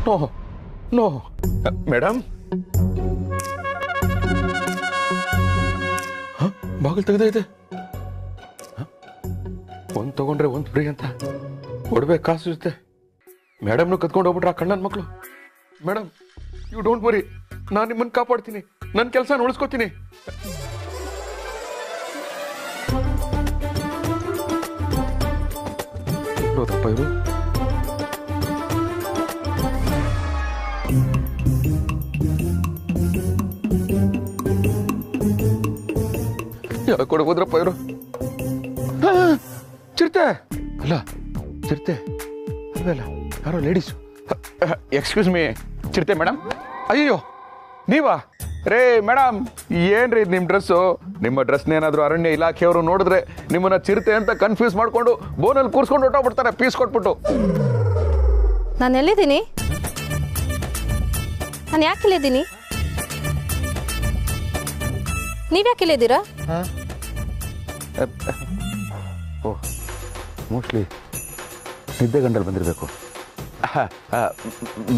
No no madam ಬಾಗಿಲು ತೆಗೆದೈತೆ ಒಂದು ತಗೊಂಡ್ರೆ ಒಂದು ಫ್ರೀ ಅಂತ ಕೊಡ್ಬೇಕು ಕಾಸು ಜೊತೆ ಮೇಡಮ್ನು ಕತ್ಕೊಂಡು ಹೋಗ್ಬಿಟ್ರೆ ಆ ಕಣ್ಣನ್ ಮಕ್ಕಳು ಮೇಡಮ್ ಯು ಡೋಂಟ್ ವರಿ ನಾನು ನಿಮ್ಮನ್ನು ಕಾಪಾಡ್ತೀನಿ ನನ್ನ ಕೆಲಸ ಉಳಿಸ್ಕೋತೀನಿ ನೋಡಪ್ಪ ಇವರು ಯಾಕೆ ಕೊಡಕ್ ಹೋದ್ರಪ್ಪ ಇವರು ಚಿರತೆ ಅಲ್ಲ ಚಿರತೆ ಅಲ್ವಲ್ಲ ಯಾರೋ ಲೇಡೀಸು ಎಕ್ಸ್ಕ್ಯೂಸ್ ಮೀ ಚಿರತೆ ಮೇಡಮ್ ಅಯ್ಯೋ ನೀವಾ ರೇ ಮೇಡಮ್ ಏನ್ರಿ ನಿಮ್ಮ ಡ್ರೆಸ್ಸು ನಿಮ್ಮ ಡ್ರೆಸ್ನೇನಾದ್ರೂ ಅರಣ್ಯ ಇಲಾಖೆಯವರು ನೋಡಿದ್ರೆ ನಿಮ್ಮನ್ನ ಚಿರತೆ ಅಂತ ಕನ್ಫ್ಯೂಸ್ ಮಾಡ್ಕೊಂಡು ಬೋನಲ್ಲಿ ಕೂರ್ಸ್ಕೊಂಡು ಹೊಟ್ಟೋಗ್ಬಿಡ್ತಾರೆ ಪೀಸ್ ಕೊಟ್ಬಿಟ್ಟು ನಾನು ಎಲ್ಲಿದ್ದೀನಿ ನಾನು ಯಾಕೆ ಇಲ್ಲಿದ್ದೀನಿ ನೀವ್ಯಾಕೆ ಇಲ್ಲಿದ್ದೀರಾ ಓಹ್ ಮೋಸ್ಟ್ಲಿ ನಿದ್ದೆ ಗಂಡಲ್ಲಿ ಬಂದಿರಬೇಕು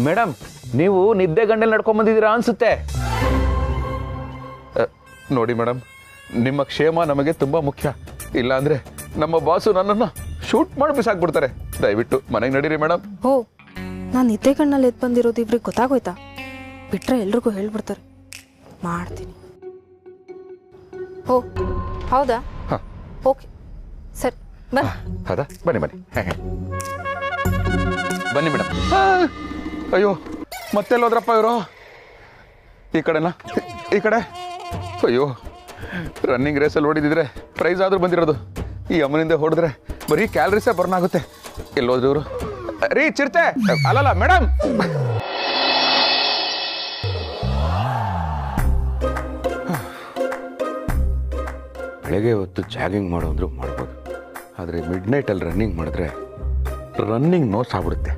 ಮೇಡಮ್ ನೀವು ನಿದ್ದೆ ಗಂಡಲ್ಲಿ ನಡ್ಕೊಂಡ್ ಬಂದಿದ್ದೀರಾ ಅನ್ಸುತ್ತೆ ನೋಡಿ ಮೇಡಮ್ ನಿಮ್ಮ ಕ್ಷೇಮ ನಮಗೆ ತುಂಬಾ ಮುಖ್ಯ ಇಲ್ಲ ಅಂದ್ರೆ ನಮ್ಮ ಬಾಸು ನನ್ನನ್ನು ಶೂಟ್ ಮಾಡಿ ಬಿಸಾಕ್ಬಿಡ್ತಾರೆ ದಯವಿಟ್ಟು ಮನೆಗೆ ನಡೀರಿ ಮೇಡಮ್ ಓ ನಾನು ನಿದ್ದೆ ಕಣ್ಣಲ್ಲಿ ಎದ್ದು ಬಂದಿರೋದು ಇವ್ರಿಗೆ ಗೊತ್ತಾಗೋಯ್ತಾ ಬಿಟ್ರೆ ಎಲ್ರಿಗೂ ಹೇಳ್ಬಿಡ್ತಾರೆ ಮಾಡ್ತೀನಿ ಓ ಹೌದಾ ಓಕೆ ಸರಿ ಬನ್ನಿ ಹೌದಾ ಬನ್ನಿ ಬನ್ನಿ ಬನ್ನಿ ಮೇಡಮ್ ಅಯ್ಯೋ ಮತ್ತೆಲ್ಲೋದ್ರಪ್ಪ ಇವರು ಈ ಕಡೆನಾ ಈ ಕಡೆ ಅಯ್ಯೋ ರನ್ನಿಂಗ್ ರೇಸಲ್ಲಿ ಓಡಿದಿದ್ರೆ ಪ್ರೈಸ್ ಆದ್ರೂ ಬಂದಿರೋದು ಈ ಅಮ್ಮನಿಂದ ಹೊಡೆದ್ರೆ ಬರೀ ಕ್ಯಾಲರೀಸೇ ಬರ್ನ್ ಆಗುತ್ತೆ ಎಲ್ಲೋದ್ರು ಇವರು ರೀ ಚಿರತೆ ಅಲ್ಲಲ್ಲ ಮೇಡಮ್ ಬೆಳಗ್ಗೆ ಹೊತ್ತು ಜಾಗಿಂಗ್ ಮಾಡೋ ಅಂದ್ರೂ ಮಾಡ್ಬೋದು ಆದರೆ ಮಿಡ್ ನೈಟಲ್ಲಿ ರನ್ನಿಂಗ್ ಮಾಡಿದ್ರೆ ರನ್ನಿಂಗ್ ನೋಸ್ ಆಗ್ಬಿಡುತ್ತೆ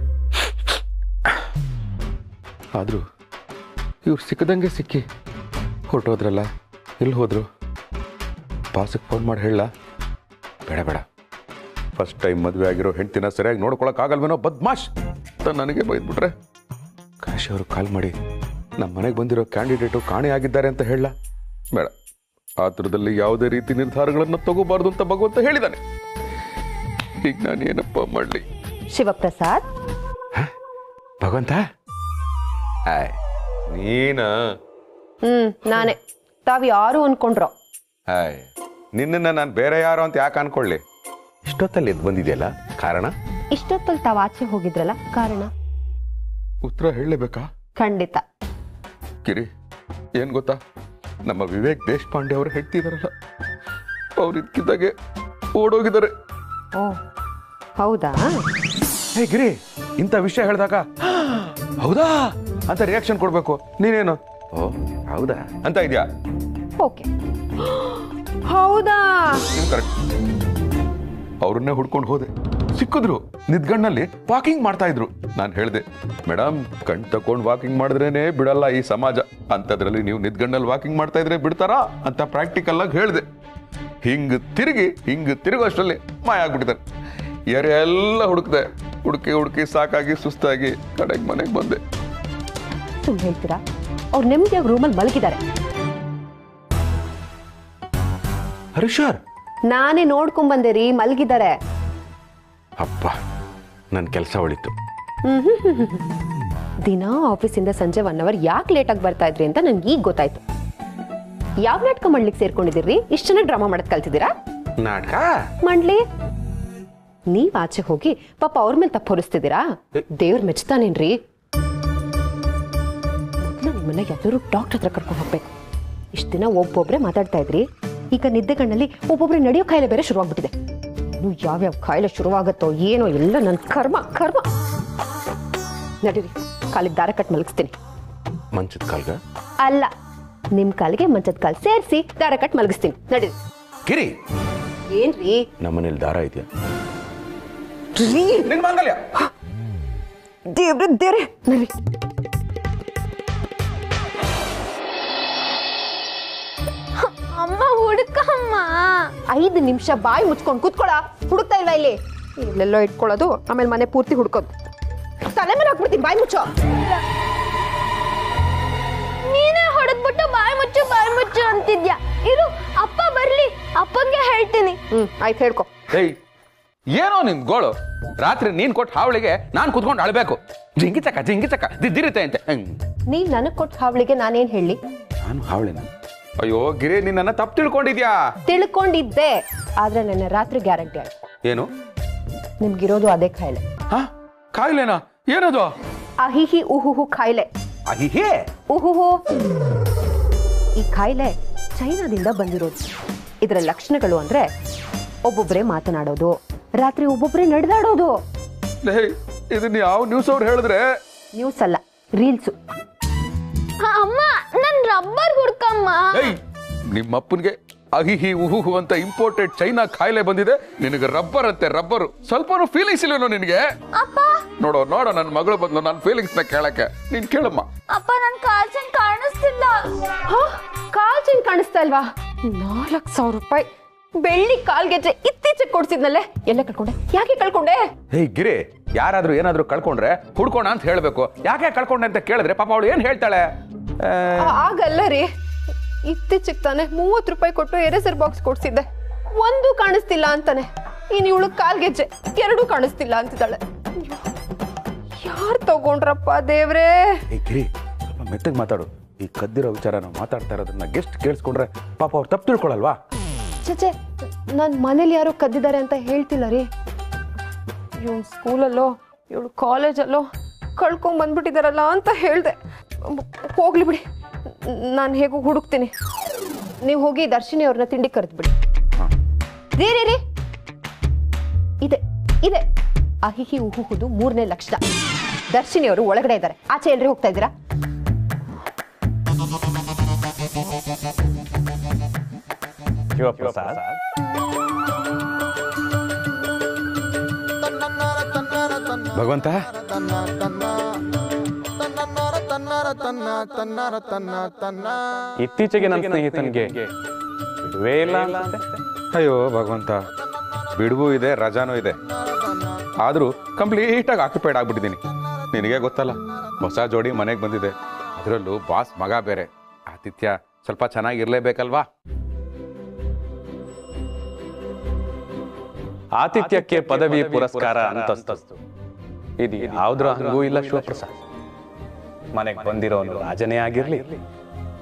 ಆದರೂ ಇವ್ರು ಸಿಕ್ಕದಂಗೆ ಸಿಕ್ಕಿ ಹೊರಟೋದ್ರಲ್ಲ ಎಲ್ಲಿ ಹೋದ್ರು ಬಾಸಿಗೆ ಫೋನ್ ಮಾಡಿ ಹೇಳ ಬೇಡ ಬೇಡ ಫಸ್ಟ್ ಟೈಮ್ ಮದುವೆ ಆಗಿರೋ ಹೆಂಡ್ತಿನ ಸರಿಯಾಗಿ ನೋಡ್ಕೊಳಕ್ಕಾಗಲ್ವೇನೋ ಬದ್ಮಾಶ್ ಅಂತ ನನಗೆ ಬೈದ್ಬಿಟ್ರೆ ಕಾಶಿ ಅವರು ಕಾಲ್ ಮಾಡಿ ನಮ್ಮ ಮನೆಗೆ ಬಂದಿರೋ ಕ್ಯಾಂಡಿಡೇಟು ಕಾಣೆ ಆಗಿದ್ದಾರೆ ಅಂತ ಹೇಳ ಬೇಡ ಆ ಥರದಲ್ಲಿ ಯಾವುದೇ ರೀತಿ ನಿರ್ಧಾರಗಳನ್ನು ತಗೋಬಾರ್ದು ಅಂತ ಭಗವಂತ ಹೇಳಿದ್ದಾನೆ ಈಗ ನಾನು ಏನಪ್ಪ ಮಾಡಲಿ ಶಿವಪ್ರಸಾದ್ ಭಗವಂತ ನೀನ ನಾನೇ ತಾವ್ ಯಾರು ಅನ್ಕೊಂಡ್ರೋ ನಿನ್ನ ನಾನು ಬೇರೆ ಯಾರು ಅಂತ ಯಾಕೆ ಅನ್ಕೊಳ್ಳಿ ಇಷ್ಟೊತ್ತಲ್ಲಿ ಎದ್ದು ಬಂದಿದೆಯಲ್ಲ ಕಾರಣ ಇಷ್ಟೊತ್ತಲ್ಲಿ ತಾವ್ ಆಚೆ ಹೋಗಿದ್ರಲ್ಲ ಕಾರಣ ಉತ್ತರ ಹೇಳಲೇಬೇಕಾ ಖಂಡಿತ ಕಿರಿ ಏನ್ ಗೊತ್ತಾ ನಮ್ಮ ವಿವೇಕ್ ದೇಶಪಾಂಡೆ ಅವರು ಹೇಳ್ತಿದಾರಲ್ಲ ಅವ್ರು ಇದ್ಕಿದ್ದಾಗೆ ಓಡೋಗಿದ್ದಾರೆ ಓ ಹೌದಾ ಹೇ ಗಿರಿ ಇಂಥ ವಿಷಯ ಹೇಳಿದಾಗ ಹೌದಾ ಅಂತ ರಿಯಾಕ್ಷನ್ ಕೊಡ್ಬೇಕು ನೀನೇನು ಓ ಹೌದಾ ಅಂತ ಇದೆಯಾ ಓಕೆ ಹೌದಾ ಕರೆಕ್ಟ್ ಅವ್ರನ್ನೇ ಹುಡ್ಕೊಂಡು ಹೋದೆ ಸಿಕ್ಕಿದ್ರು ನಿದ್ಗಣ್ಣಲ್ಲಿ ವಾಕಿಂಗ್ ಮಾಡ್ತಾ ಇದ್ರು ನಾನು ಹೇಳಿದೆ ಮೇಡಮ್ ಕಣ್ ತಕೊಂಡ್ ವಾಕಿಂಗ್ ಮಾಡಿದ್ರೇನೆ ಬಿಡಲ್ಲ ಈ ಸಮಾಜ ಅಂತದ್ರಲ್ಲಿ ನೀವು ನಿದ್ಗಣ್ಣಲ್ಲಿ ವಾಕಿಂಗ್ ಮಾಡ್ತಾ ಇದ್ರೆ ಬಿಡ್ತಾರಾ ಅಂತ ಪ್ರಾಕ್ಟಿಕಲ್ ಆಗಿ ಹೇಳಿದೆ ಹಿಂಗ್ ತಿರುಗೋ ಅಷ್ಟರಲ್ಲಿ ಮಾಯ ಆಗ್ಬಿಟ್ಟಿದ್ದಾರೆ ಯಾರೆಲ್ಲ ಹುಡುಕ್ದೆ ಹುಡುಕಿ ಸಾಕಾಗಿ ಸುಸ್ತಾಗಿ ಕಡೆಗೆ ಮನೆಗೆ ಬಂದೆ ಸುಮ್ಮನೆ ಹೇಳ್ತೀರಾ ಅವ್ರು ನೆಮ್ಮದಿಯಾಗಿ ರೂಮಲ್ಲಿ ಮಲಗಿದ್ದಾರೆ ಹರೀಶರ್ ನಾನೇ ನೋಡ್ಕೊಂಡ್ ಬಂದೆ ರೀ ಮಲಗಿದ್ದಾರೆ ಅಪ್ಪ ನನ್ನ ಕೆಲಸ ಉಳಿತು ದಿನ ಆಫೀಸಿಂದ ಸಂಜೆ 1 ಅವರ್ ಯಾಕೆ ಲೇಟಾಗಿ ಬರ್ತಾ ಇದ್ರಿ ಅಂತ ನನ್ಗೆ ಈಗ ಗೊತ್ತಾಯ್ತು ಯಾವ ನಾಟಕ ಮಾಡ್ಲಿಕ್ಕೆ ಸೇರ್ಕೊಂಡಿದ್ದೀರಿ ಇಷ್ಟು ಚೆನ್ನಾಗಿ ಡ್ರಾಮಾ ಮಾಡಕ್ ಕಲ್ತಿದ್ದೀರಾ ನಾಟಕ ಮಾಡ್ಲಿ ನೀವ್ ಆಚೆ ಹೋಗಿ ಪಾಪ ಅವ್ರ ಮೇಲೆ ತಪ್ಪು ಹೊರಿಸ್ತಿದ್ದೀರಾ ದೇವ್ರ ಮೆಚ್ತಾನೇನ್ರಿ ನಿಮ್ಮನ್ನ ಯಾವ್ದಾದ್ರು ಡಾಕ್ಟರ್ ಹತ್ರ ಕರ್ಕೊಂಡು ಹೋಗ್ಬೇಕು ಇಷ್ಟು ದಿನ ಒಬ್ಬೊಬ್ರೆ ಮಾತಾಡ್ತಾ ಇದ್ರಿ ಈಗ ನಿದ್ದೆ ಕಣ್ಣಲ್ಲಿ ಒಬ್ಬೊಬ್ರೆ ನಡೆಯೋ ಕಾಯಿಲೆ ಬೇರೆ ಶುರುವಾಗ್ಬಿಟ್ಟಿದೆ ನೀವು ಯಾವ್ಯಾವ ಕಾಯಿಲೆ ಶುರುವಾಗತ್ತೋ ಏನೋ ಎಲ್ಲ ನನ್ನ ಕರ್ಮ ನಡೀರಿ ಕಾಲಿಗೆ ದಾರ ಕಟ್ ಮಲಗಿಸ್ತೀನಿ ಮಂಚದ ಕಾಲ್ಗ ಅಲ್ಲ ನಿಮ್ ಕಾಲಿಗೆ ಮಂಚದ ಕಾಲ್ ಸೇರಿಸಿ ದಾರ ಕಟ್ ಮಲಗಿಸ್ತೀನಿ ನಡೀರಿ ಕಿರಿ ಏನ್ರಿ ನಮ್ಮನೇಲಿ ದಾರ ಇದೆಯಾ ದೇವ್ರೆ ನಡಿ ಅಮ್ಮ ಹುಡುಕಮ್ಮ 5 ನಿಮಿಷ ಬಾಯಿ ಮುಚ್ಕೊಂಡು ಕೂತ್ಕೊಳ ಹುಡುಕ್ತಾ ಇಲ್ವಾ ಇಲ್ಲಿ ಇಲ್ಲೆಲ್ಲೋ ಇಟ್ಕೊಳ್ಳೋದು ಆಮೇಲೆ ಮನೆ ಪೂರ್ತಿ ಹುಡ್ಕೋದು ತಲೆ ಮೇಲೆ ಹಾಕ್ಬಿಡ್ತೀನಿ, ಬಾಯಿ ಮುಚ್ಚೋ. ನೀನೇ ಹೊಡೆದ್ಬಿಟ್ಟು ಬಾಯಿ ಮುಚ್ಚು ಅಂತಿದ್ಯಾ. ಇರು ಅಪ್ಪ ಬರ್ಲಿ, ಅಪ್ಪಂಗೆ ಹೇಳ್ತೀನಿ. ಆಯ್ತು, ಹೇಳ್ಕೊ. ಏಯ್, ಏನೋ ನಿನ್ ಗೋಳು? ರಾತ್ರಿ ನೀನ್ ಕೊಟ್ಟು ಹಾವಳಿಗೆ ನಾನ್ ಕುತ್ಕೊಂಡು ಅಳ್ಬೇಕು. ಜಿಂಗಿ ಚಕ್ಕ ದಿದ್ದಿರುತ್ತೆ ಅಂತೆ. ನೀನ್ ನನಗ್ ಕೊಟ್ಟ ಹಾವಳಿಗೆ ನಾನೇನ್ ಹೇಳಿ? ನಾನು ಹಾವಳಿನ? ಅಯ್ಯೋ ಗಿರಿ, ನಿನ್ನ ತಪ್ಪು ತಿಳ್ಕೊಂಡಿದ್ಯಾ? ತಿಳ್ಕೊಂಡಿದ್ದೆ, ಆದ್ರೆ ನನ್ನ ರಾತ್ರಿ ಗ್ಯಾರಂಟಿ ಆಯ್ತು. ಏನು? ನಿಮ್ಗಿರೋದು ಅದೇ ಕಾಯಿಲೆ. ಹಾ, ಕಾಯಿಲೆನಾ? ಏನದು? ಅಹಿಹಿ ಉಹುಹು ಕಾಯಿಲೆ. ಅಹಿಹೇ ಉಹುಹು. ಈ ಕಾಯಿಲೆ ಚೈನಾದಿಂದ ಬಂದಿರೋದು. ಇದರ ಲಕ್ಷಣಗಳು ಅಂದ್ರೆ ಒಬ್ಬೊಬ್ಬರೇ ಮಾತನಾಡೋದು, ರಾತ್ರಿ ಒಬ್ಬೊಬ್ಬರೇ ನಡೆದಾಡೋದು. ಇದನ್ನ ಯಾವ ನ್ಯೂಸ್ ಅವ್ರು ಹೇಳಿದ್ರೆ? ನ್ಯೂಸ್ ಅಲ್ಲ, ರೀಲ್ಸು. ಅಮ್ಮ, ನನ್ ರಬ್ಬರ್ ಹುಡ್ಕಮ್ಮ. ನಿಮ್ಮಪ್ಪನ್ಗೆ ಅಹಿಹಿ ಉಹುಹು ಅಂತ ಇಂಪೋರ್ಟೆಡ್ ಚೈನಾ ಕಾಯಿಲೆ ಬಂದಿದೆ, ನಿನಗೆ ರಬ್ಬರ್ ಅಂತೆ ರಬ್ಬರು. ಸ್ವಲ್ಪನೂ ಫೀಲಿಂಗ್ಸ್ ಇಲ್ವೇನೋ ನಿನಗೆ? ಅಪ್ಪ ನೋಡೋ ನನ್ನ ಮಗಳು ಬಂದ್ಲು ನನ್ನ ಫೀಲಿಂಗ್ಸ್ ನ ಕೇಳಕ್ಕೆ. ನೀನ್ ಕೇಳಮ್ಮ. ಅಪ್ಪ, ನನ್ ಕಾಲ್ ಚೆನ್ ಕಾಣಿಸ್ತಿಲ್ಲ. ಕಾಲ್ ಚೆನ್ ಕಾಣಿಸ್ತಾ ಇಲ್ವಾ? 4,000 ರೂಪಾಯಿ ಬೆಳ್ಳಿ ಕಾಲ್ಗೆಜ್ಜೆ ಇತ್ತೀಚೆಗೆ ಕೊಡ್ಸಿದ್ನಲ್ಲೇ, ಎಲ್ಲ ಕಳ್ಕೊಂಡೆ. ಯಾಕೆ ಕಳ್ಕೊಂಡೆ? ಹೇ ಗಿರಿ, ಯಾರಾದ್ರೂ ಏನಾದ್ರೂ ಕಳ್ಕೊಂಡ್ರೆ ಹುಡ್ಕೋಣ ಅಂತ ಹೇಳ್ಬೇಕು. ಯಾಕೆ ಕಳ್ಕೊಂಡೆ ಅಂತ ಕೇಳಿದ್ರೆ ಪಾಪ ಅವಳು ಏನ್ ಹೇಳ್ತಾಳೆ? ಆಗಲ್ಲ ರೀ, ಇತ್ತೀಚೆಗೆ ತಾನೆ 30 ರೂಪಾಯಿ ಕೊಟ್ಟು ಎರೇಸರ್ ಬಾಕ್ಸ್ ಕೊಡ್ಸಿದ್ದೆ, ಒಂದು ಕಾಣಿಸ್ತಿಲ್ಲ ಅಂತಾನೆ. ಇನ್ ಇವಳು ಕಾಲ್ಗೆಜ್ಜೆ 2 ಕಾಣಿಸ್ತಿಲ್ಲ ಅಂತಿದ್ದಾಳೆ. ಯಾರು ತಗೊಂಡ್ರಪ್ಪ ದೇವ್ರೇ? ಗಿರಿ, ಸ್ವಲ್ಪ ಮೆತ್ತಗೆ ಮಾತಾಡು. ಈ ಕದ್ದಿರೋ ವಿಚಾರ ನಾವು ಮಾತಾಡ್ತಾ ಇರೋದನ್ನ ಗೆಸ್ಟ್ ಕೇಳಿಸ್ಕೊಂಡ್ರೆ ಪಾಪ ಅವ್ರು ತಪ್ಪು ತಿಳ್ಕೊಳಲ್ವಾ? ಚಚೆ, ನನ್ನ ಮನೇಲಿ ಯಾರೋ ಕದ್ದಿದ್ದಾರೆ ಅಂತ ಹೇಳ್ತಿಲ್ಲ ರೀ. ಇವಳು ಸ್ಕೂಲಲ್ಲೋ ಇವಳು ಕಾಲೇಜಲ್ಲೋ ಕಳ್ಕೊಂಡ್ ಬಂದ್ಬಿಟ್ಟಿದಾರಲ್ಲ ಅಂತ ಹೇಳ್ದೆ. ಹೋಗ್ಲಿ ಬಿಡಿ, ನಾನು ಹೇಗೂ ಹುಡುಕ್ತೀನಿ. ನೀವು ಹೋಗಿ ದರ್ಶಿನಿ ಅವ್ರನ್ನ ತಿಂಡಿ ಕರೆದ್ಬಿಡಿ. ರೀ ರೀ ರೀ, ಇದೆ ಅಹಿಹಿ ಉಹುಹುದು 3ನೇ ಲಕ್ಷಣ. ದರ್ಶಿನಿ ಅವರು ಒಳಗಡೆ ಇದ್ದಾರೆ, ಆಚೆ ಎಲ್ರಿ ಹೋಗ್ತಾ ಇದ್ದೀರಾ? ಶಿವಪ್ರಸಾದ್, ಭಗವಂತ, ಇತ್ತೀಚೆಗೆ ನನ್ನ ಸ್ನೇಹಿತನಿಗೆ ಬಿಡುವೇ ಇಲ್ಲ ಅನ್ಸುತ್ತೆ. ಅಯ್ಯೋ ಭಗವಂತ, ಬಿಡುವು ಇದೆ, ರಜಾನೂ ಇದೆ, ಆದ್ರೂ ಕಂಪ್ಲೀಟ್ ಆಗಿ ಆಕ್ಯುಪೈಡ್ ಆಗ್ಬಿಟ್ಟಿದ್ದೀನಿ. ನಿನಗೆ ಗೊತ್ತಲ್ಲ, ಹೊಸ ಜೋಡಿ ಮನೆಗೆ ಬಂದಿದೆ, ಅದರಲ್ಲೂ ಬಾಸ್ ಮಗ ಬೇರೆ. ಆತಿಥ್ಯ ಸ್ವಲ್ಪ ಚೆನ್ನಾಗಿರ್ಲೇಬೇಕಲ್ವಾ? ಆತಿಥ್ಯಕ್ಕೆ ಪದವಿ ಪುರಸ್ಕಾರ ಅಂತಸ್ತು ಇದು ಯಾವುದ್ರ ಹಂಗೂ ಇಲ್ಲ ಶಿವಪ್ರಸಾದ್. ಮನೆಗೆ ಬಂದಿರೋನು ರಾಜನೇ ಆಗಿರ್ಲಿ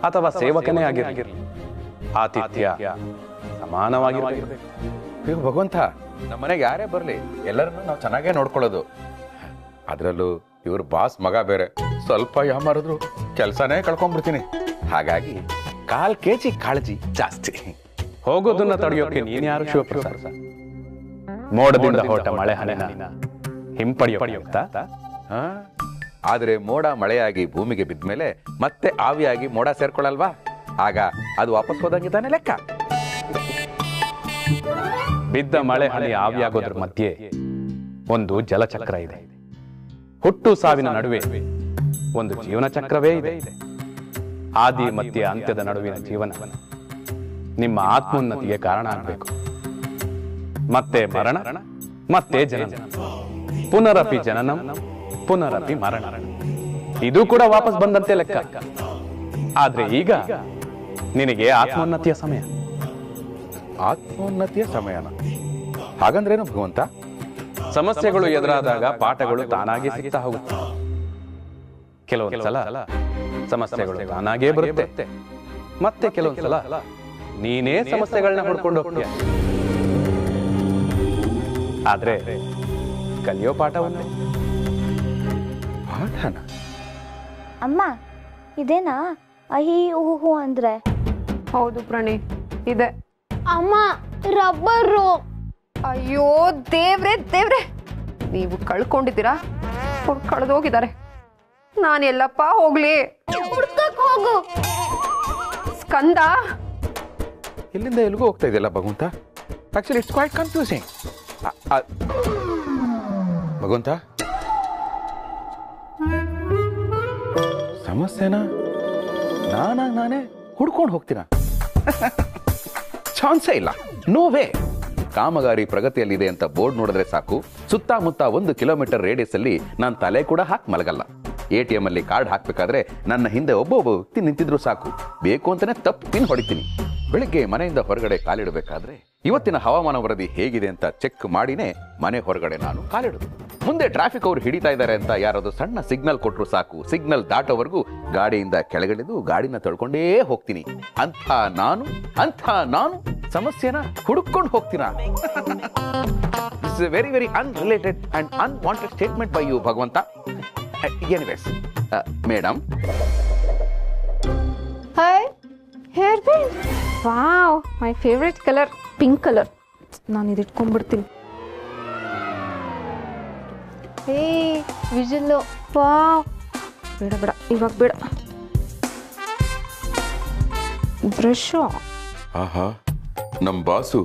ಅಥವಾ ಸೇವಕನೇ ಆಗಿರ್ಲಿ, ಆತಿಥ್ಯ ಸಮಾನವಾಗಿರ್ಬೇಕು. ಅಯ್ಯೋ ಭಗವಂತ, ನಮ್ಮ ಮನೆಗೆ ಯಾರೇ ಬರ್ಲಿ ಎಲ್ಲರನ್ನೂ ನಾವು ಚೆನ್ನಾಗೇ ನೋಡ್ಕೊಳ್ಳೋದು. ಅದರಲ್ಲೂ ಇವ್ರ ಬಾಸ್ ಮಗ ಬೇರೆ, ಸ್ವಲ್ಪ ಯಾಮಾರಿದ್ರು ಕೆಲಸನೇ ಕಳ್ಕೊಂಡ್ಬಿಡ್ತೀನಿ. ಹಾಗಾಗಿ 1/4 kg ಕಾಳಜಿ ಜಾಸ್ತಿ. ಹೋಗೋದನ್ನ ತಡೆಯೋಕೆ ನೀನ್ ಯಾರು ಶಿವಪ್ರಸಾದ್? ಮೋಡದಿಂದ ಹೊರಟ ಮಳೆ ಹನಿನ ಹಿಂಪಡೆಯುತ್ತಾ? ಆದ್ರೆ ಮೋಡ ಮಳೆಯಾಗಿ ಭೂಮಿಗೆ ಬಿದ್ಮೇಲೆ ಮತ್ತೆ ಆವಿಯಾಗಿ ಮೋಡ ಸೇರ್ಕೊಳ್ಳಲ್ವಾ? ಆಗ ಅದು ವಾಪಸ್ ಹೋದಂಗೆ ತಾನೇ ಲೆಕ್ಕ. ಬಿದ್ದ ಮಳೆ ಹನಿ ಆವಿಯಾಗೋದ್ರ ಮಧ್ಯೆ ಒಂದು ಜಲಚಕ್ರ ಇದೆ. ಹುಟ್ಟು ಸಾವಿನ ನಡುವೆ ಒಂದು ಜೀವನ ಚಕ್ರವೇ ಇದೆ. ಆದಿ ಮಧ್ಯ ಅಂತ್ಯದ ನಡುವಿನ ಜೀವನ ನಿಮ್ಮ ಆತ್ಮೋನ್ನತಿಗೆ ಕಾರಣ ಆಗಬೇಕು. ಮತ್ತೆ ಮರಣ, ಮತ್ತೆ ಜನನ, ಪುನರಪಿ ಜನನಂ ಪುನರಪಿ ಮರಣ. ಇದು ಕೂಡ ವಾಪಸ್ ಬಂದಂತೆ ಲೆಕ್ಕ. ಆದ್ರೆ ಈಗ ನಿನಗೆ ಆತ್ಮೋನ್ನತಿಯ ಸಮಯ. ಆತ್ಮೋನ್ನತಿಯ ಸಮಯನ? ಹಾಗಂದ್ರೇನು ಭಗವಂತ? ಸಮಸ್ಯೆಗಳು ಎದುರಾದಾಗ ಪಾಠಗಳು ತಾನಾಗಿ ಸಿಗ್ತಾ ಹೋಗುತ್ತೆ. ಕೆಲವೊಂದ್ಸಲ ಸಮಸ್ಯೆಗಳು ತಾನಾಗೇ ಬರುತ್ತೆ, ಮತ್ತೆ ಕೆಲವೊಂದ್ಸಲ ನೀನೇ ಸಮಸ್ಯೆಗಳನ್ನ ಹುಡ್ಕೊಂಡು ಹೋಗ್ತೀಯ. ಆದ್ರೆ ಕಲಿಯೋ ಪಾಠ ಒಂದೇ. ಪಾಠನ? ಅಮ್ಮ, ಇದೇನಾ ಅಹಿ ಉಹು ಅಂದ್ರೆ? ಹೌದು ಪ್ರಣಿ, ಇದೆ. ಅಮ್ಮ, ರಬ್ಬರು. ಅಯ್ಯೋ ದೇವ್ರೆ ದೇವ್ರೆ, ನೀವು ಕಳ್ಕೊಂಡಿದ್ದೀರಾ, ಕಳೆದೋಗಿದ್ದಾರೆ. ನಾನು ಎಲ್ಲಪ್ಪ ಹೋಗ್ಲಿ? ಹುಡ್ಕಕ್ ಹೋಗು. ಸ್ಕಂದ, ಇಲ್ಲಿಂದ ಎಲ್ಲಿಗೂ ಹೋಗ್ತಾ ಇದೆಯಲ್ಲ ಭಗವಂತ? Actually it's quite confusing. ಭಗವಂತ, ಸಮಸ್ಯೆನಾ ನಾನೇ ಹುಡ್ಕೊಂಡು ಹೋಗ್ತೀನ? ಚಾನ್ಸೇ ಇಲ್ಲ, ನೋ ವೇ. ಕಾಮಗಾರಿ ಪ್ರಗತಿಯಲ್ಲಿದೆ ಅಂತ ಬೋರ್ಡ್ ನೋಡಿದ್ರೆ ಸಾಕು, ಸುತ್ತಮುತ್ತ 1 ಕಿಲೋಮೀಟರ್ ರೇಡಿಯಸ್ ಅಲ್ಲಿ ನಾನು ತಲೆ ಕೂಡ ಹಾಕಿ ಮಲಗಲ್ಲ. ATM ಅಲ್ಲಿ ಕಾರ್ಡ್ ಹಾಕ್ಬೇಕಾದ್ರೆ ನನ್ನ ಹಿಂದೆ ಒಬ್ಬ ವ್ಯಕ್ತಿ ನಿಂತಿದ್ರು ಸಾಕು, ಬೇಕು ಅಂತಾನೆ ತಪ್ಪು ಪಿನ್ ಹೊಡಿತೀನಿ. ಬೆಳಿಗ್ಗೆ ಮನೆಯಿಂದ ಹೊರಗಡೆ ಕಾಲಿಡಬೇಕಾದ್ರೆ ಇವತ್ತಿನ ಹವಾಮಾನ ವರದಿ ಹೇಗಿದೆ ಅಂತ ಚೆಕ್ ಮಾಡಿನೇ ಮನೆ ಹೊರಗಡೆ ನಾನು ಕಾಲಿಡೋದು. ಮುಂದೆ ಟ್ರಾಫಿಕ್ ಅವರು ಹಿಡಿತಾ ಇದ್ದಾರೆ ಅಂತ ಯಾರಾದ್ರೂ ಸಣ್ಣ ಸಿಗ್ನಲ್ ಕೊಟ್ಟರು ಸಾಕು, ಸಿಗ್ನಲ್ ದಾಟೋವರೆಗೂ ಗಾಡಿಯಿಂದ ಕೆಳಗಿಳಿದು ಗಾಡಿನ ತೊಳ್ಕೊಂಡೇ ಹೋಗ್ತೀನಿ. ಅಂಥ ನಾನು ಸಮಸ್ಯೆನ ಹುಡುಕೊಂಡು ಹೋಗ್ತೀನ. Very very unrelated and unwanted statement by you ಭಗವಂತ. Anyways madam, hi, hair band. Wow, my favourite colour pink colour. ನಾನು ಇದು ಇಟ್ಕೊಂಡ್ಬಿಡ್ತೀನಿ. ಏ ವಿಜಿಲ್ಲು. ವಾವ್, ಬೇಡ ಬೇಡ, ಇವಾಗ ಬೇಡ. ಬ್ರಷು. ಆಹಾ, ನಮ್ ಬಾಸು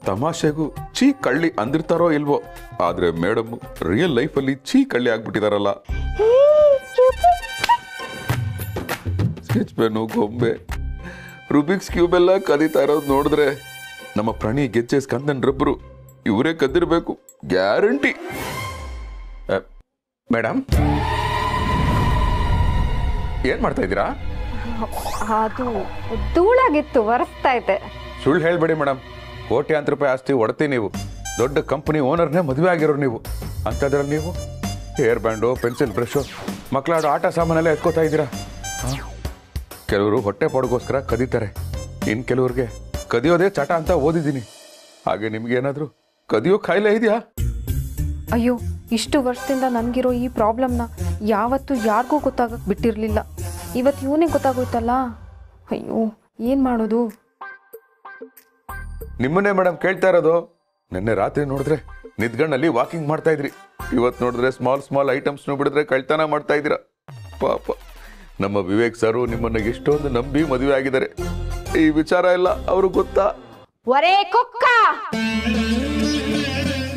ತಮಾಷೆಗೂ ಚೀ ಕಳ್ಳಿ ಅಂದಿರ್ತಾರೋ ಇಲ್ವೋ, ಆದ್ರೆ ಮೇಡಮ್ ರಿಯಲ್ ಲೈಫ್ ಅಲ್ಲಿ ಚೀ ಕಳ್ಳಿ ಆಗ್ಬಿಟ್ಟಿದಾರಲ್ಲ. ಸ್ಕೆಚ್ ಪೆನ್ನು, ಗೊಂಬೆ, ರುಬಿಕ್ಸ್ ಕ್ಯೂಬ್ ಎಲ್ಲ ಕದೀತಾ ಇರೋದು ನೋಡಿದ್ರೆ ನಮ್ಮ ಪ್ರಾಣಿ ಗೆಜ್ಜೆ ಸ್ಕಂದನ್ ರಬ್ಬರು ಇವರೇ ಕದ್ದಿರ್ಬೇಕು, ಗ್ಯಾರಂಟಿ. ಮೇಡಮ್, ಏನ್ ಮಾಡ್ತಾ ಇದ್ದೀರಾ? ಅದು ಧೂಳಾಗಿತ್ತು, ಒರೆಸ್ತಾ ಇದ್ದೆ. ಸುಳ್ಳು ಹೇಳ್ಬೇಡಿ ಮೇಡಮ್, ಕೋಟ್ಯಾಂತರ ರೂಪಾಯಿ ಆಸ್ತಿ ಒಡತಿ ನೀವು, ದೊಡ್ಡ ಕಂಪನಿ ಓನರ್ನೇ ಮದುವೆ ಆಗಿರೋರು ನೀವು. ಅಂಥದ್ರಲ್ಲಿ ನೀವು ಹೇರ್ ಬ್ಯಾಂಡು, ಪೆನ್ಸಿಲ್ ಬ್ರಷು, ಮಕ್ಕಳಾಡೋ ಆಟ ಸಾಮಾನೆಲ್ಲ ಎತ್ಕೋತಾ ಇದ್ದೀರಾ. ಕೆಲವರು ಹೊಟ್ಟೆ ಪಾಡಿಗೋಸ್ಕರ ಕದೀತಾರೆ, ಇನ್ನು ಕೆಲವ್ರಿಗೆ ಕದಿಯೋದೇ ಚಟ ಅಂತ ಓದಿದ್ದೀನಿ. ಹಾಗೆ ನಿಮ್ಗೇನಾದರೂ ಕದಿಯೋ ಕಾಯಿಲೆ ಇದೆಯಾ? ಅಯ್ಯೋ, ಇಷ್ಟು ವರ್ಷದಿಂದ ನನಗಿರೋ ಈ ಪ್ರಾಬ್ಲಮ್ನ ಯಾವತ್ತೂ ಯಾರಿಗೂ ಗೊತ್ತಾಗಕ್ಕೆ ಬಿಟ್ಟಿರಲಿಲ್ಲ. ಇವತ್ತು ಇವನಿಗೆ ಗೊತ್ತಾಗೋಯ್ತಲ್ಲ. ಅಯ್ಯೋ, ಏನು ಮಾಡೋದು? ನಿಮ್ಮನ್ನೇ ಮೇಡಮ್ ಕೇಳ್ತಾ ಇರೋದು. ನಿನ್ನೆ ರಾತ್ರಿ ನೋಡಿದ್ರೆ ನಿದ್ಗಣ್ಣಲ್ಲಿ ವಾಕಿಂಗ್ ಮಾಡ್ತಾ ಇದ್ರಿ, ಇವತ್ತು ನೋಡಿದ್ರೆ ಸ್ಮಾಲ್ ಐಟಮ್ಸ್ನು ಬಿಡಿದ್ರೆ ಕಳ್ತನ ಮಾಡ್ತಾ ಇದ್ದೀರಾ. ಪಾಪ ನಮ್ಮ ವಿವೇಕ್ ಸರು ನಿಮ್ಮನ್ನ ಎಷ್ಟೊಂದು ನಂಬಿ ಮದುವೆ ಆಗಿದ್ದಾರೆ. ಈ ವಿಚಾರ ಎಲ್ಲ ಅವ್ರಿಗೆ ಗೊತ್ತಾ? ಒರೇ ಕುಕ್ಕ,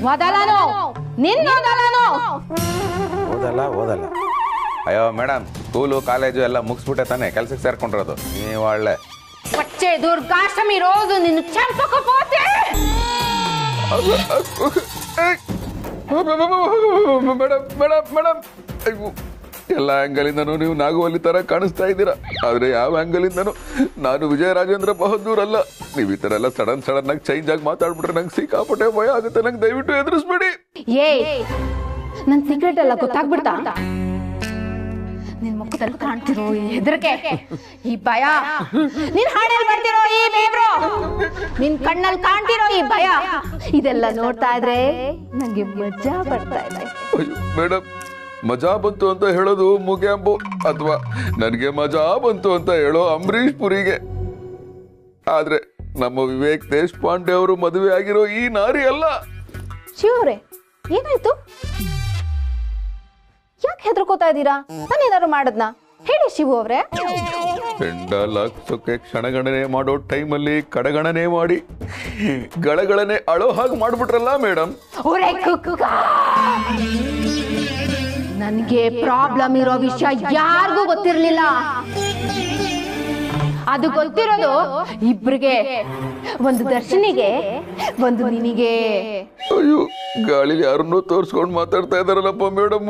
ಮೊದಲನು ನಿನ್ನೊದಲನು. ಓದಲ್ಲ. ಅಯ್ಯೋ ಮೇಡಮ್, ಸ್ಕೂಲು ಕಾಲೇಜು ಎಲ್ಲ ಮುಗಿಸ್ಬಿಟ್ಟೆ ತಾನೆ ಕೆಲ್ಸಕ್ಕೆ ಸೇರ್ಕೊಂಡಿರೋದು. ನೀವು ಒಳ್ಳೆ వచ్చే దుర్గాష్టమి రోజు నిన్ను చంపకపోతే. ಮೇಡಮ್, ಎಲ್ಲ ಆಂಗಲಿಂದನೂ ನೀವು ನಾಗುವಲ್ಲಿ ತರ ಕಾಣಿಸ್ತಾ ಇದ್ದೀರಾ, ಆದ್ರೆ ಯಾವ ಆಂಗಲಿಂದನೂ ನಾನು ವಿಜಯ ರಾಜೇಂದ್ರ ಬಹದ್ದೂರ್ ಅಲ್ಲ. ನೀವು ಈ ತರ ಎಲ್ಲ ಸಡನ್ ಆಗಿ ಚೇಂಜ್ ಆಗಿ ಮಾತಾಡ್ಬಿಟ್ರೆ ನಂಗೆ ಸಿಕ್ಕಾಪಟ್ಟೆ ಭಯ ಆಗುತ್ತೆ. ನಂಗೆ ದಯವಿಟ್ಟು ಎದುರಿಸ್ಬೇಡಿ. ನನ್ ಸೀಕ್ರೆಟ್ ಎಲ್ಲ ಗೊತ್ತಾಗ್ಬಿಡ್ತಾ? ನಿನ್ ಮುಖದಲ್ಲಿ ಕಾಣ್ತಿರೋ ಈ ಹೆದರಿಕೆ, ಈ ಭಯ, ನಿನ್ ಹಾಡಲ್ಲಿ ಬರ್ತಿರೋ ಈ ಬೇಬ್ರು, ನಿನ್ ಕಣ್ಣಲ್ಲಿ ಕಾಣ್ತಿರೋ ಈ ಭಯ, ಇದೆಲ್ಲ ನೋಡ್ತಾ ಇದ್ರೆ ನಂಗೆ ಮಜಾ ಬರ್ತಾ ಇದೆ. ಮೇಡಮ್, ಮಜಾ ಬಂತು ಅಂತ ಹೇಳೋದು ಮುಗ್ಯಾಂಬು, ಅಥವಾ ನನಗೆ ಮಜಾ ಬಂತು ಅಂತ ಹೇಳೋ ಅಂಬರೀಶ್ ಪುರಿಗೆ. ಆದ್ರೆ ನಮ್ಮ ವಿವೇಕ್ ದೇಶಪಾಂಡೆ ಅವರು ಮದುವೆ ಆಗಿರೋ ಈ ನಾರಿ ಅಲ್ಲ. ಶಿವರೇ, ಏನಾಯ್ತು? ಯಾಕೆ ಹೆದರ್ಕೋತಾ ಇದ್ದೀರಾ? ನಾನು ಏನಾದ್ರು ಮಾಡದ್ನ ಹೇಳಿ ಶಿವು ಅವ್ರೆ. ಪೆಂಡಾಲ್ ಹಾಕ್ಸೋಕೆ ಕ್ಷಣಗಣನೆ ಮಾಡೋ ಟೈಮಲ್ಲಿ ಕಡಗಣನೆ ಮಾಡಿ ಗಳಗಳನೆ ಅಳೋ ಹಾಗೆ ಮಾಡ್ಬಿಟ್ರಲ್ಲ ಮೇಡಮ್. ನನ್ಗೆ ಪ್ರಾಬ್ಲಮ್ ಇರೋ ವಿಷಯ ಯಾರಿಗೂ ಗೊತ್ತಿರ್ಲಿಲ್ಲ. ಅದು ಗೊತ್ತಿರೋದು ಇಬ್ರಿಗೆ, ಒಂದು ದರ್ಶನಿಗೆ, ಒಂದು ನಿನಗೆ. ಅಯ್ಯೋ, ಗಾಳಿಲಿ ಯಾರನ್ನೂ ತೋರ್ಸ್ಕೊಂಡು ಮಾತಾಡ್ತಾ ಇದಾರಲ್ಲಪ್ಪ ಮೇಡಮ್.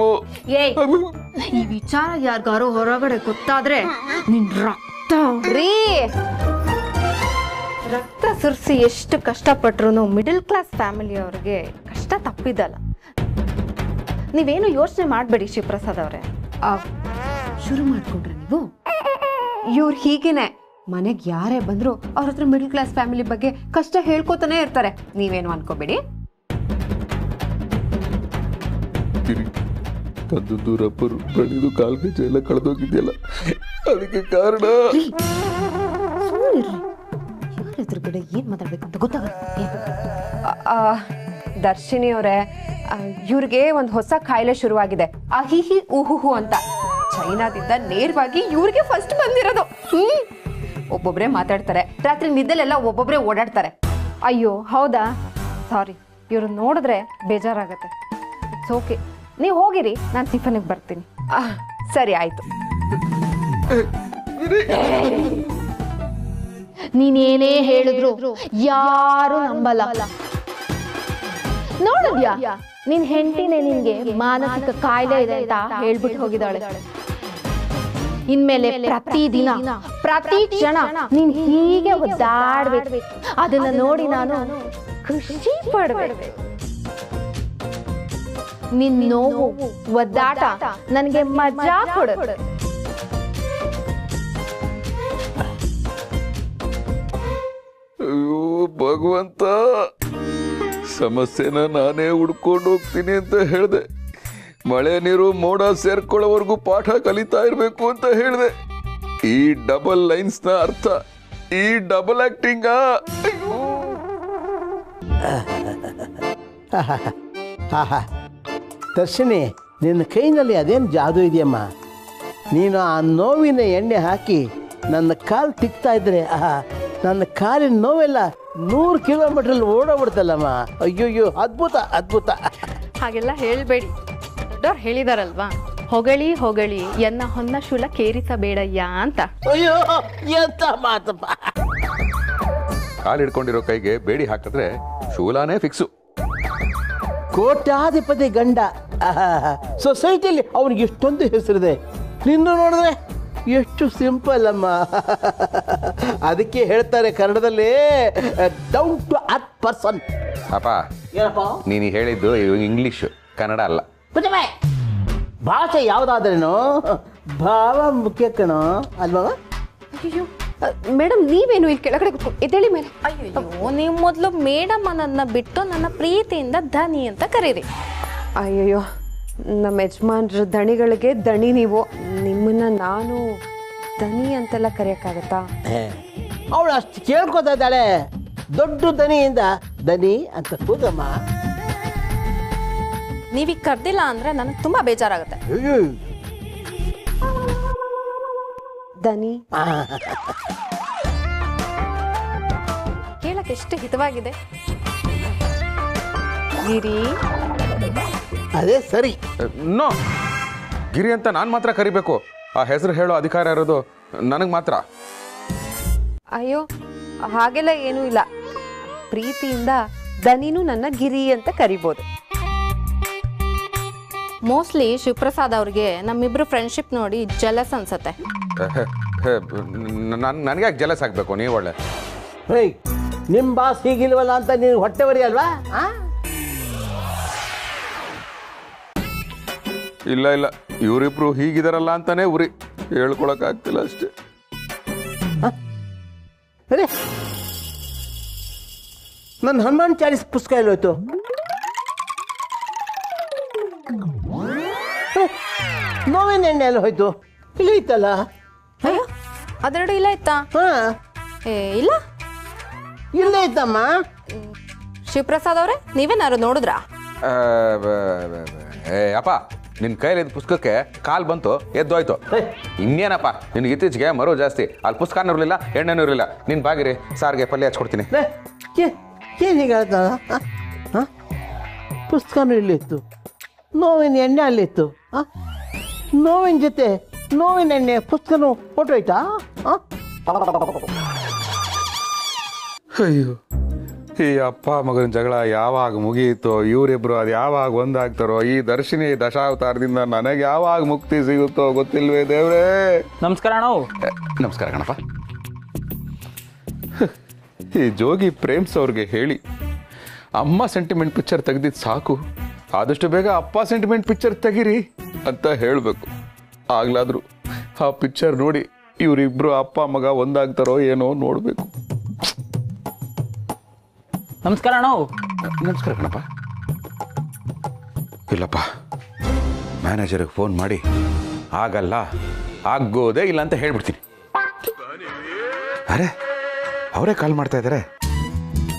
ಈ ವಿಚಾರ ಯಾರಿಗಾರು ಹೊರಗಡೆ ಗೊತ್ತಾದ್ರೆ ನಿನ್ ರಕ್ತ ಸುರಿಸಿ ಎಷ್ಟು ಕಷ್ಟಪಟ್ರು ಮಿಡಲ್ ಕ್ಲಾಸ್ ಫ್ಯಾಮಿಲಿಯವ್ರಿಗೆ ಕಷ್ಟ ತಪ್ಪಿದಲ್ಲ. ನೀವೇನು ಯೋಚನೆ ಮಾಡಬೇಡಿ ಶಿವಪ್ರಸಾದ್ ಅವರೇ. ಶುರು ಮಾಡ್ಕೊಂಡ್ರೆ ನೀವು? ಇವ್ರು ಹೀಗೇನೆ ಮನೆಗೆ ಯಾರೇ ಬಂದ್ರು ಅವ್ರ ಹತ್ರ ಮಿಡಲ್ ಕ್ಲಾಸ್ ಫ್ಯಾಮಿಲಿ ಬಗ್ಗೆ ಕಷ್ಟ ಹೇಳ್ಕೊತಾನೆ ಇರ್ತಾರೆ. ನೀವೇನು ಅನ್ಕೋಬೇಡಿ. ತಂದು ರಬ್ಬರು ಬಳಿದು ಕಾಲ್ಗೆಜ್ಜೆ ಎಲ್ಲ ಕಳೆದೋಗಿದೆಯಲ್ಲ, ಅದಕ್ಕೆ ಕಾರಣ. ಯಾರ ಎದುರುಗಡೆ ಏನ್ ಮಾತಾಡ್ಬೇಕಂತ ಗೊತ್ತಾಗುತ್ತೆ. ದರ್ಶಿನಿ ಅವರೇ, ಇವ್ರಿಗೆ ಒಂದು ಹೊಸ ಕಾಯಿಲೆ ಶುರುವಾಗಿದೆ, ಅಹಿಹಿ ಉಹುಹು ಅಂತ. ಚೈನಾದಿಂದ ನೇರವಾಗಿ ಇವ್ರಿಗೆ ಫಸ್ಟ್ ಬಂದಿರೋದು. ಒಬ್ಬೊಬ್ರೆ ಮಾತಾಡ್ತಾರೆ, ರಾತ್ರಿ ನಿದ್ದೆಲೆಲ್ಲ ಒಬ್ಬೊಬ್ರೆ ಓಡಾಡ್ತಾರೆ. ಅಯ್ಯೋ ಹೌದಾ? ಸಾರಿ, ಇವ್ರು ನೋಡಿದ್ರೆ ಬೇಜಾರಾಗತ್ತೆ. ಇಟ್ಸ್ ಓಕೆ, ನೀವು ಹೋಗಿರಿ, ನಾನು ಟಿಫನ್ಗೆ ಬರ್ತೀನಿ. ಸರಿ ಆಯ್ತು. ನೀನೇನೇ ಹೇಳಿದ್ರು ಯಾರು ನಂಬಲ್ಲ. ನೋಡಿದ್ಯಾ, ನಿನ್ ಹೆಂಡತಿನೇ ನಿನ್ಗೆ ಮಾನಸಿಕ ಕಾಯಿಲೆ ಇದೆ ಅಂತ ಹೇಳ್ಬಿಟ್ಟು ಹೋಗಿದ್ದಾಳೆ. ಇನ್ಮೇಲೆ ಪ್ರತಿದಿನ ಪ್ರತಿ ಕ್ಷಣ ನೀನ್ ಹೀಗೆ ಒದ್ದಾಡ್ಬೇಕು. ಅದನ್ನ ನೋಡಿ ನಾನು ಖುಷಿ ಪಡ್ಬೇಕು. ನಿನ್ ನೋವು ಒದ್ದಾಟ ನನಗೆ ಮಜಾ ಕೊಡುತ್ತೆ. ಅಯ್ಯೋ ಭಗವಂತ, ಸಮಸ್ಯೆನ ನಾನೇ ಹುಡ್ಕೊಂಡು ಹೋಗ್ತೀನಿ ಅಂತ ಹೇಳಿದೆ. ಮಳೆ ನೀರು ಮೋಡ ಸೇರ್ಕೊಳ್ಳೋವರೆಗೂ ಪಾಠ ಕಲಿತಾ ಇರಬೇಕು ಅಂತ ಹೇಳಿದೆ. ಈ ಡಬಲ್ ಲೈನ್ಸ್ನ ಅರ್ಥ, ಈ ಡಬಲ್ ಆಕ್ಟಿಂಗ. ದರ್ಶಿನಿ, ನಿನ್ನ ಕೈನಲ್ಲಿ ಅದೇನು ಜಾದು ಇದೆಯಮ್ಮ. ನೀನು ಆ ನೋವಿನ ಎಣ್ಣೆ ಹಾಕಿ ನನ್ನ ಕಾಲು ತಿಕ್ತಾ ಇದ್ರೆ ನನ್ನ ಕಾಲಿನ ನೋವೆಲ್ಲ 100 ಕಿಲೋಮೀಟ್ರಲ್ಲಿ ಓಡೋಗ್ಬಿಡ್ತಲ್ಲಮ್ಮ. ಅಯ್ಯೋಯ್ಯೋ, ಅದ್ಭುತ ಅದ್ಭುತ. ಹಾಗೆಲ್ಲ ಹೇಳ್ಬೇಡಿ, ದೊಡ್ಡವ್ರು ಹೇಳಿದಾರಲ್ವಾ, ಹೊಗಳಿ ಹೊಗಳಿ ಎನ್ನ ಹೊನ್ನ ಶೂಲ ಕೇರಿಸಬೇಡಯ್ಯ ಅಂತ. ಅಯ್ಯೋ, ಎಂತ ಮಾತಪ್ಪ. ಕಾಲು ಹಿಡ್ಕೊಂಡಿರೋ ಕೈಗೆ ಬೇಡಿ ಹಾಕಿದ್ರೆ ಶೂಲಾನೇ ಫಿಕ್ಸು. ಕೋಟ್ಯಾಧಿಪತಿ ಗಂಡ, ಸೊಸೈಟಿಯಲ್ಲಿ ಅವನಿಗೆ ಇಷ್ಟೊಂದು ಹೆಸರಿದೆ. ನಿನ್ನ ನೋಡಿದ್ರೆ ಎಷ್ಟು ಸಿಂಪಲ್ ಅಮ್ಮ. ಅದಕ್ಕೆ ಹೇಳ್ತಾರೆ ಕನ್ನಡದಲ್ಲಿ ಡೌನ್ ಟು ಅರ್ತ್ ಪರ್ಸನ್. ಅಪ್ಪ, ಏನಪ್ಪ ನೀನು ಹೇಳಿದ್ದು ಇಂಗ್ಲಿಷ್, ಕನ್ನಡ ಅಲ್ಲ. ಭಾಷೆ ಯಾವುದಾದ್ರೇನು ಭಾವ ಮುಖ್ಯ ಕಣೋ ಅಲ್ವಾ? ಅಯ್ಯೋ ಮೇಡಮ್, ನೀವೇನು ಇಲ್ಲಿ ಕೆಳಗಡೆ ಎದ್ದೇಳಿ ಮೇಲೆ. ಅಯ್ಯೋ, ನೀವು ಮೊದಲು ಮೇಡಮ್ಮನನ್ನ ಬಿಟ್ಟು ನನ್ನ ಪ್ರೀತಿಯಿಂದ ಧನಿ ಅಂತ ಕರೀರಿ. ಅಯ್ಯಯ್ಯೋ, ನಮ್ಮ ಯಜಮಾನ್ರ ದಣಿಗಳಿಗೆ ದಣಿ ನೀವು. ನಿಮ್ಮನ್ನ ನಾನು ದನಿ ಅಂತೆಲ್ಲ ಕರೆಯೋಕ್ಕಾಗತ್ತಾ? ಅವಳು ಅಷ್ಟು ಕೇಳ್ಕೊತಾ ಇದ್ದಾಳೆ. ದೊಡ್ಡ ದನಿಯಿಂದ ದನಿ ಅಂತ ಕೂಗಮ್ಮ. ನೀವೀಗ ಕರ್ದಿಲ್ಲ ಅಂದ್ರೆ ನನಗೆ ತುಂಬಾ ಬೇಜಾರಾಗುತ್ತೆ. ದನಿ ಕೇಳಕ್ಕೆ ಎಷ್ಟು ಹಿತವಾಗಿದೆ. ಗಿರಿ, ಅದೇ ಸರಿ. ನೋ, ಗಿರಿ ಅಂತ ನಾನು ಮಾತ್ರ ಕರಿಬೇಕು. ಆ ಹೆಸರು ಹೇಳೋ ಅಧಿಕಾರ ಇರೋದು ನನಗೆ ಮಾತ್ರ. ಅಯ್ಯೋ, ಹಾಗೆಲ್ಲ ಏನೂ ಇಲ್ಲ. ಪ್ರೀತಿಯಿಂದ ದನಿನೂ ನನ್ನ ಗಿರಿ ಅಂತ ಕರಿಬೋದು. ಮೋಸ್ಟ್ಲಿ ಶಿವಪ್ರಸಾದ್ ಅವ್ರಿಗೆ ನಮ್ಮಿಬ್ರು ಫ್ರೆಂಡ್ಶಿಪ್ ನೋಡಿ ಜಲಸ್ ಅನ್ಸತ್ತೆ. ನನಗೆ ಯಾಕೆ ಜಲಸ್ ಆಗ್ಬೇಕು? ನೀವು ಒಳ್ಳೆ ಹೇಯ್, ನಿಮ್ಮ ಬಾಸ್ ಹೀಗಿಲ್ವಲ್ಲ ಅಂತ ನೀನು ಹೊಟ್ಟೆ ಬರಿ ಅಲ್ವಾ? ಇಲ್ಲ ಇಲ್ಲ, ಇವರಿಬ್ರು ಹೀಗಿದಾರಲ್ಲ ಅಂತಾನೆ ಉರಿ. ಹೇಳ್ಕೊಳಕ್ ಆಗ್ತಿಲ್ಲ ಅಷ್ಟೇ. ನನ್ನ ಹನುಮಾನ್ ಚಾಲಿಸ್ ಪುಸ್ತಕ ಎಲ್ಲೋಯ್ತು? ನೋವಿನ ಎಣ್ಣೆ ಎಲ್ಲ ಹೋಯ್ತು? ಇಲ್ಲ ಇತ್ತಲ್ಲ. ಅಯ್ಯೋ, ಅದೆರಡು ಇಲ್ಲ ಇತ್ತಾ? ಹಾ, ಇಲ್ಲ, ಇಲ್ಲೇ ಇತ್ತಮ್ಮ. ಶಿವಪ್ರಸಾದ್ ಅವ್ರೆ, ನೀವೇನಾರು ನೋಡಿದ್ರಾ? ಅಪ್ಪ, ನಿನ್ನ ಕೈಲಿದ್ದ ಪುಸ್ತಕಕ್ಕೆ ಕಾಲು ಬಂತು, ಎದ್ದೋಯ್ತು. ಇನ್ನೇನಪ್ಪ, ನಿನ್ಗೆ ಇತ್ತೀಚೆಗೆ ಮರೋ ಜಾಸ್ತಿ. ಅಲ್ಲಿ ಪುಸ್ತಕನೂ ಇರಲಿಲ್ಲ, ಎಣ್ಣೆನೂ ಇರಲಿಲ್ಲ. ನಿನ್ನ ಬಾಗಿರಿ ಸಾರಿಗೆ ಪಲ್ಯ ಹಚ್ಕೊಡ್ತೀನಿ. ಏನು ಹೀಗೆ ಹೇಳ್ತಾಳ? ಪುಸ್ತಕನೂ ಇಲ್ಲಿತ್ತು, ನೋವಿನ ಎಣ್ಣೆ ಅಲ್ಲಿತ್ತು. ನೋವಿನ ಜೊತೆ ನೋವಿನ ಎಣ್ಣೆ ಪುಸ್ತಕನೂ ಹೊಟ್ಟೋಯ್ತಾ? ಅಯ್ಯೋ, ಈ ಅಪ್ಪ ಮಗನ ಜಗಳ ಯಾವಾಗ ಮುಗಿಯಿತೋ, ಇವರಿಬ್ರು ಅದು ಯಾವಾಗ ಒಂದಾಗ್ತಾರೋ, ಈ ದರ್ಶಿನಿ ದಶಾವತಾರದಿಂದ ನನಗೆ ಯಾವಾಗ ಮುಕ್ತಿ ಸಿಗುತ್ತೋ ಗೊತ್ತಿಲ್ವೇ ದೇವ್ರೇ. ನಮಸ್ಕಾರ ಅಣ್ಣ. ನಮಸ್ಕಾರ ಕಣಪ್ಪ. ಈ ಜೋಗಿ ಪ್ರೇಮ್ಸ್ ಅವ್ರಿಗೆ ಹೇಳಿ ಅಮ್ಮ ಸೆಂಟಿಮೆಂಟ್ ಪಿಕ್ಚರ್ ತೆಗ್ದಿದ್ದು ಸಾಕು, ಆದಷ್ಟು ಬೇಗ ಅಪ್ಪ ಸೆಂಟಿಮೆಂಟ್ ಪಿಕ್ಚರ್ ತೆಗಿರಿ ಅಂತ ಹೇಳಬೇಕು. ಆಗ್ಲಾದ್ರೂ ಆ ಪಿಕ್ಚರ್ ನೋಡಿ ಇವರಿಬ್ರು ಅಪ್ಪ ಮಗ ಒಂದಾಗ್ತಾರೋ ಏನೋ ನೋಡಬೇಕು. ನಮಸ್ಕಾರ ಅಣ್ಣ. ನಮಸ್ಕಾರ ಕಣಪ್ಪ. ಇಲ್ಲಪ್ಪ, ಮ್ಯಾನೇಜರ್ಗೆ ಫೋನ್ ಮಾಡಿ ಆಗಲ್ಲ, ಆಗೋದೇ ಇಲ್ಲ ಅಂತ ಹೇಳ್ಬಿಡ್ತೀನಿ. ಅರೆ, ಅವರೇ ಕಾಲ್ ಮಾಡ್ತಾ ಇದ್ದಾರೆ.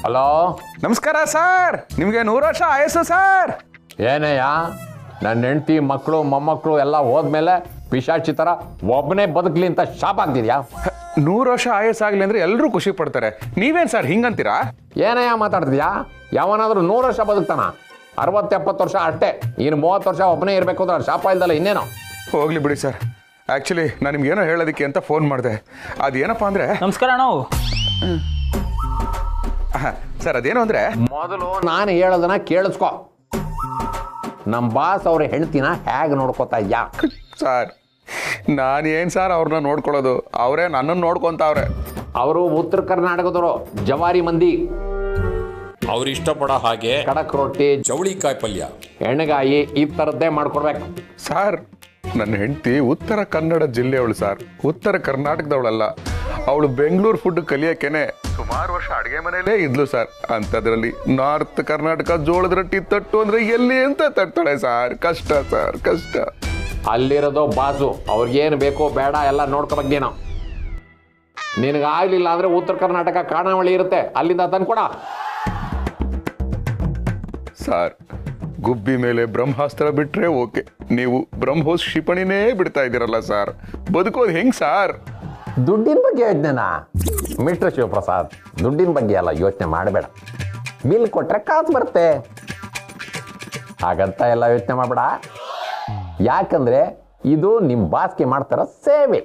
ಹಲೋ, ನಮಸ್ಕಾರ ಸರ್, ನಿಮಗೆ 100 ವರ್ಷ ಆಯಸ್ಸು ಸರ್. ಏನಯ್ಯ, ನನ್ನ ಹೆಂಡತಿ ಮಕ್ಕಳು ಮೊಮ್ಮಕ್ಕಳು ಎಲ್ಲ ಹೋದ್ಮೇಲೆ ಪಿಶಾಚಿ ಥರ ಒಬ್ಬನೇ ಬದುಕಲಿ ಅಂತ ಶಾಪ್ ಆಗ್ತಿದ್ಯಾ? 100 ವರ್ಷ ಆಯಸ್ಸಾಗಲಿ ಅಂದ್ರೆ ಎಲ್ಲರೂ ಖುಷಿ ಪಡ್ತಾರೆ. ನೀವೇನು ಸರ್ ಹಿಂಗಂತೀರಾ? ಏನಯ್ಯ ಮಾತಾಡ್ತಿದ್ಯಾ? ಯಾವನಾದ್ರೂ 100 ವರ್ಷ ಬದುಕ್ತಾನ? 60-70 ವರ್ಷ ಅಷ್ಟೇ. ಇನ್ನು 30 ವರ್ಷ ಒಬ್ಬನೇ ಇರಬೇಕು ಅಂದ್ರೆ ಶಾಪ ಇಲ್ದಲ್ಲ ಇನ್ನೇನೋ. ಹೋಗ್ಲಿ ಬಿಡಿ ಸರ್. ಆ್ಯಕ್ಚುಲಿ ನಾನು ನಿಮ್ಗೇನೋ ಹೇಳೋದಕ್ಕೆ ಅಂತ ಫೋನ್ ಮಾಡಿದೆ. ಅದೇನಪ್ಪ ಅಂದರೆ, ನಮಸ್ಕಾರ ಅಣ್ಣ. ಸರ್ ಅದೇನು ಅಂದರೆ, ಮೊದಲು ನಾನು ಹೇಳೋದನ್ನ ಕೇಳಿಸ್ಕೊ. ನಮ್ಮ ಬಾಸ್ ಅವ್ರ ಹೆಂಡ್ತಿನ ಹೇಗೆ ನೋಡ್ಕೋತಾ ಇದ್ಯಾ? ಸರ್ ನಾನೇನು ಸರ್ ಅವ್ರನ್ನ ನೋಡ್ಕೊಳ್ಳೋದು, ಅವರೇ ನನ್ನನ್ನು ನೋಡ್ಕೊತಾವ್ರೆ. ಅವರು ಉತ್ತರ ಕರ್ನಾಟಕದವರು, ಜವಾರಿ ಮಂದಿ. ಅವ್ರು ಇಷ್ಟಪಡೋ ಹಾಗೆ ಕಡಕ್ ರೊಟ್ಟಿ, ಚೌಳಿಕಾಯಿ ಪಲ್ಯ, ಎಣ್ಣೆಗಾಯಿ ಈ ಥರದ್ದೇ ಮಾಡ್ಕೊಡ್ಬೇಕು. ಸರ್ ನನ್ನ ಹೆಂಡತಿ ಉತ್ತರ ಕನ್ನಡ ಜಿಲ್ಲೆಯವಳು ಸರ್, ಉತ್ತರ ಕರ್ನಾಟಕದವಳಲ್ಲ. ಅವಳು ಬೆಂಗಳೂರು ಫುಡ್ ಕಲಿಯೋಕ್ಕೇನೆ ಸುಮಾರು ವರ್ಷ ಅಡುಗೆ ಮನೆಯಲ್ಲೇ ಇದ್ಲು ಸರ್. ಅಂಥದ್ರಲ್ಲಿ ನಾರ್ತ್ ಕರ್ನಾಟಕ ಜೋಳದ ರೊಟ್ಟಿ ತಟ್ಟು ಅಂದರೆ ಎಲ್ಲಿ ಅಂತ ತಟ್ತಾಳೆ ಸರ್. ಕಷ್ಟ ಸರ್, ಕಷ್ಟ. ಅಲ್ಲಿರೋದು ಬಾಸು, ಅವ್ರಿಗೇನು ಬೇಕೋ ಬೇಡ ಎಲ್ಲ ನೋಡ್ಕೋಬೇಕೇನೋ. ನಿನಗಾಗಲಿಲ್ಲ ಅಂದರೆ ಉತ್ತರ ಕರ್ನಾಟಕ ಖಾನಾವಳಿ ಇರುತ್ತೆ, ಅಲ್ಲಿಂದ ತಂದ್ಕೊಡ. ಸರ್ ಗುಬ್ಬಿ ಮೇಲೆ ಬ್ರಹ್ಮಾಸ್ತ್ರ ಬಿಟ್ರೆ ಓಕೆ, ನೀವು ಬ್ರಹ್ಮೋಸ್ ಕ್ಷಿಪಣಿನೇ ಬಿಡ್ತಾ ಇದ್ದೀರಲ್ಲ ಸರ್, ಬದುಕೋದು ಹೆಂಗ್ ಸರ್? ದುಡ್ಡಿನ ಬಗ್ಗೆ ಯೋಚನೆನಾ ಮಿಸ್ಟರ್ ಶಿವಪ್ರಸಾದ್? ದುಡ್ಡಿನ ಬಗ್ಗೆ ಎಲ್ಲ ಯೋಚನೆ ಮಾಡಬೇಡ. ಬಿಲ್ ಕೊಟ್ರೆ ಕಾಸು ಬರುತ್ತೆ, ಹಾಗಂತ ಎಲ್ಲ ಯೋಚನೆ ಮಾಡಬೇಡ. ಯಾಕಂದ್ರೆ ಇದು ನಿಮ್ಮ ಬಾಸ್ಗೆ ಮಾಡ್ತಾರೋ ಸೇವೆ.